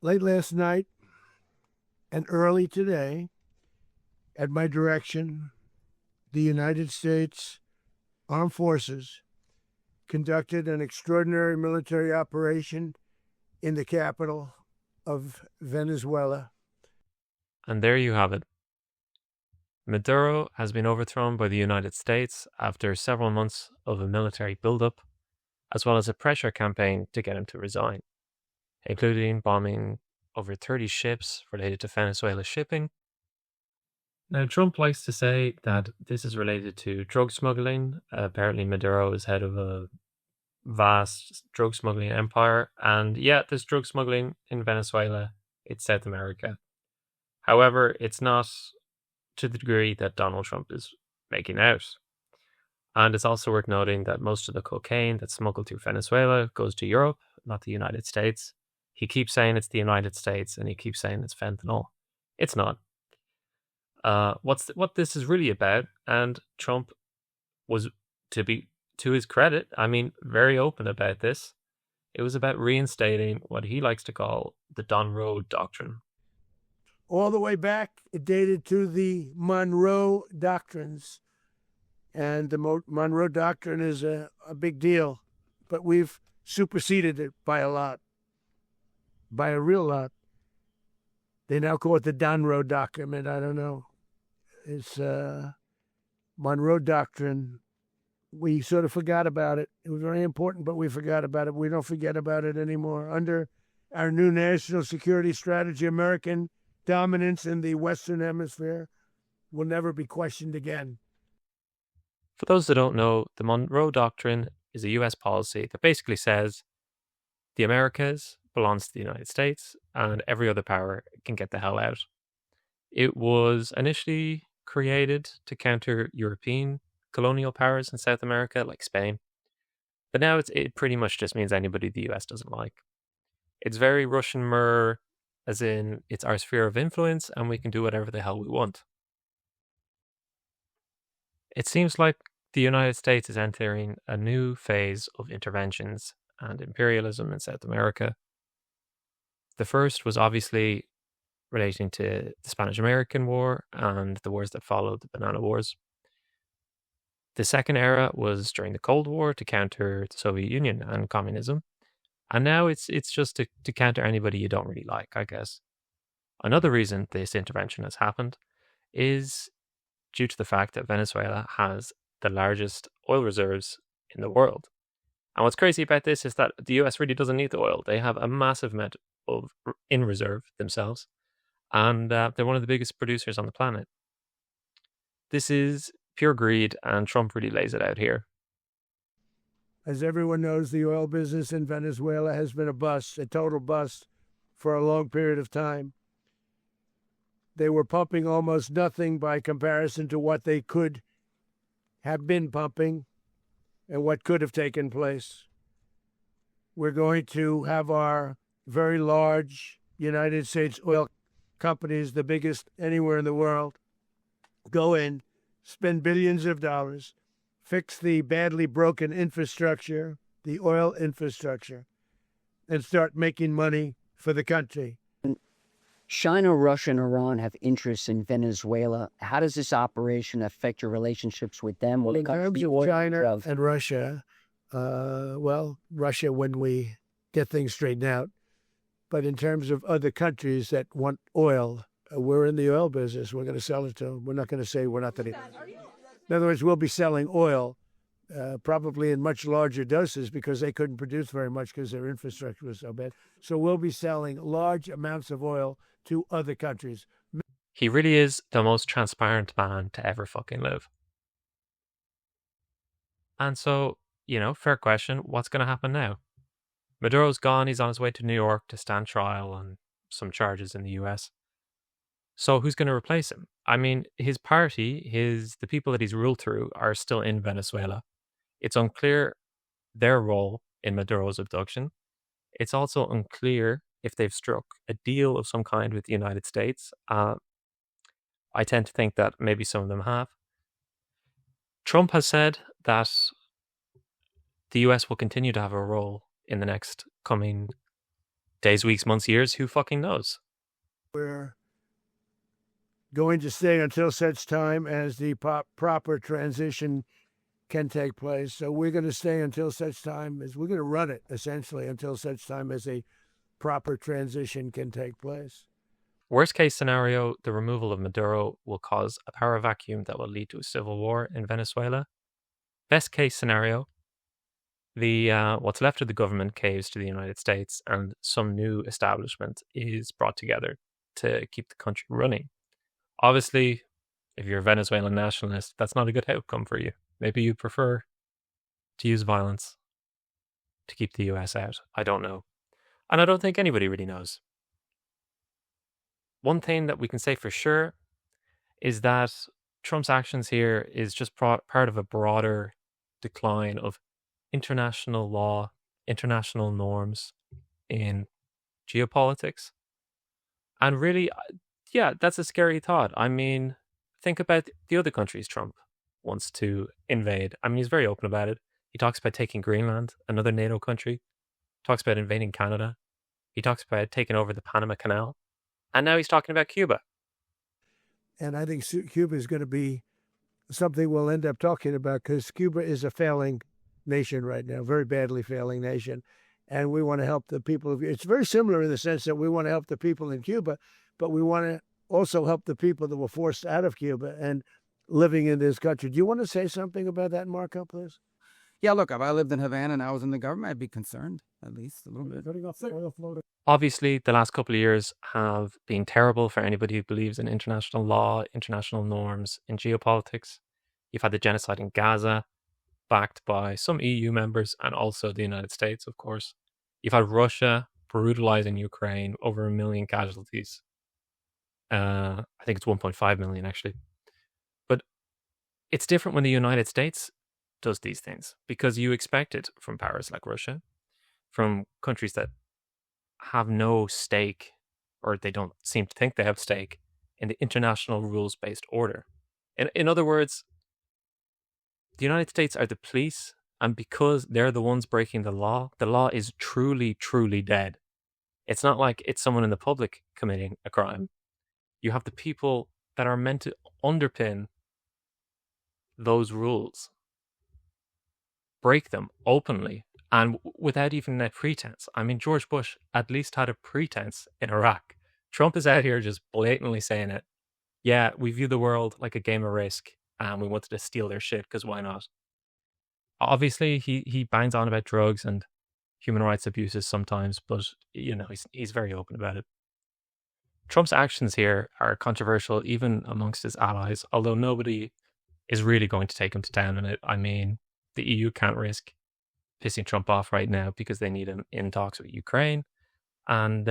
Late last night and early today, at my direction, the United States Armed Forces conducted an extraordinary military operation in the capital of Venezuela. And there you have it. Maduro has been overthrown by the United States after several months of a military buildup, as well as a pressure campaign to get him to resign, including bombing over 30 ships related to Venezuela shipping. Now, Trump likes to say that this is related to drug smuggling. Apparently, Maduro is head of a vast drug smuggling empire. And yeah, there's drug smuggling in Venezuela. It's South America. However, it's not to the degree that Donald Trump is making out. And it's also worth noting that most of the cocaine that's smuggled through Venezuela goes to Europe, not the United States. He keeps saying it's the United States and he keeps saying it's fentanyl. It's not. What this is really about, and Trump was, to his credit, I mean, very open about this. It was about reinstating what he likes to call the Monroe Doctrine. All the way back, it dated to the Monroe Doctrines. And the Monroe Doctrine is a big deal, but we've superseded it by a lot, by a real lot. They now call it the Monroe Document. I don't know. It's Monroe Doctrine. We sort of forgot about it. It was very important, but we forgot about it. We don't forget about it anymore. Under our new national security strategy, American dominance in the Western Hemisphere will never be questioned again. For those that don't know, the Monroe Doctrine is a US policy that basically says the Americas belongs to the United States and every other power can get the hell out. It was initially created to counter European colonial powers in South America, like Spain. But now it pretty much just means anybody the US doesn't like. It's very Russian mirror, as in it's our sphere of influence and we can do whatever the hell we want. It seems like the United States is entering a new phase of interventions and imperialism in South America. The first was obviously relating to the Spanish-American War and the wars that followed, the Banana Wars. The second era was during the Cold War to counter the Soviet Union and communism. And now it's just to counter anybody you don't really like, I guess. Another reason this intervention has happened is due to the fact that Venezuela has the largest oil reserves in the world. And what's crazy about this is that the US really doesn't need the oil. They have a massive amount of in reserve themselves, and they're one of the biggest producers on the planet. This is pure greed, and Trump really lays it out here. As everyone knows, the oil business in Venezuela has been a bust, a total bust, for a long period of time. They were pumping almost nothing by comparison to what they could have been pumping and what could have taken place. We're going to have our very large United States oil companies, the biggest anywhere in the world, go in, spend billions of dollars, fix the badly broken infrastructure, the oil infrastructure, and start making money for the country. China, Russia, and Iran have interests in Venezuela. How does this operation affect your relationships with them? In terms of China and Russia, Russia when we get things straightened out. But in terms of other countries that want oil, we're in the oil business. We're going to sell it to them. We're not going to say we're not going to. In other words, we'll be selling oil probably in much larger doses because they couldn't produce very much because their infrastructure was so bad. So we'll be selling large amounts of oil to other countries. He really is the most transparent man to ever fucking live. And so, fair question, what's going to happen now? Maduro's gone, he's on his way to New York to stand trial on some charges in the US. So who's going to replace him? I mean, his party, the people that he's ruled through are still in Venezuela. It's unclear their role in Maduro's abduction. It's also unclear if they've struck a deal of some kind with the United States. I tend to think that maybe some of them have. Trump has said that the US will continue to have a role in the next coming Days, weeks, months, years, who fucking knows? We're going to stay until such time as the proper transition can take place. So we're going to stay until such time as we're going to run it, essentially, until such time as a proper transition can take place. Worst case scenario, the removal of Maduro will cause a power vacuum that will lead to a civil war in Venezuela. Best case scenario, the what's left of the government caves to the United States and some new establishment is brought together to keep the country running. Obviously, if you're a Venezuelan nationalist, that's not a good outcome for you. Maybe you prefer to use violence to keep the US out. I don't know. And I don't think anybody really knows. One thing that we can say for sure is that Trump's actions here is just part of a broader decline of international law, international norms in geopolitics. And really, yeah, that's a scary thought. I mean, think about the other countries Trump wants to invade. I mean, he's very open about it. He talks about taking Greenland, another NATO country. Talks about invading Canada. He talks about taking over the Panama Canal. And now he's talking about Cuba. And I think Cuba is going to be something we'll end up talking about because Cuba is a failing nation right now, very badly failing nation. And we want to help the people. It's very similar in the sense that we want to help the people in Cuba, but we want to also help the people that were forced out of Cuba and living in this country. Do you want to say something about that, Marco, please? Yeah, look, if I lived in Havana and I was in the government, I'd be concerned, at least a little bit. Obviously, the last couple of years have been terrible for anybody who believes in international law, international norms, in geopolitics. You've had the genocide in Gaza, backed by some EU members and also the United States, of course. You've had Russia brutalizing Ukraine, over 1 million casualties. I think it's 1.5 million, actually. But it's different when the United States does these things because you expect it from powers like Russia, from countries that have no stake, or they don't seem to think they have stake, in the international rules-based order. In other words, the United States are the police, and because they're the ones breaking the law is truly, truly dead. It's not like it's someone in the public committing a crime. You have the people that are meant to underpin those rules break them openly and without even a pretense. I mean, George Bush at least had a pretense in Iraq. Trump is out here just blatantly saying it. Yeah, we view the world like a game of Risk and we wanted to steal their shit because why not? Obviously, he bangs on about drugs and human rights abuses sometimes, but you know, he's very open about it. Trump's actions here are controversial even amongst his allies, although nobody is really going to take him to town on it. I mean, the EU can't risk pissing Trump off right now because they need him in talks with Ukraine. And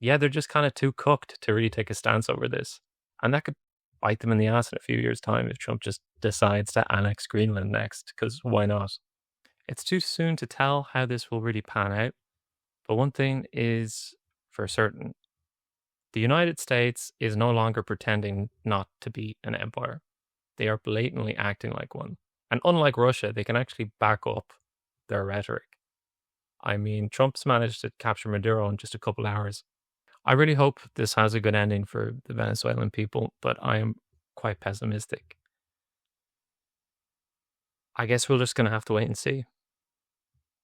yeah, they're just kind of too cooked to really take a stance over this. And that could bite them in the ass in a few years' time if Trump just decides to annex Greenland next, because why not? It's too soon to tell how this will really pan out. But one thing is for certain. The United States is no longer pretending not to be an empire. They are blatantly acting like one. And unlike Russia, they can actually back up their rhetoric. I mean, Trump's managed to capture Maduro in just a couple hours. I really hope this has a good ending for the Venezuelan people, but I am quite pessimistic. I guess we're just going to have to wait and see.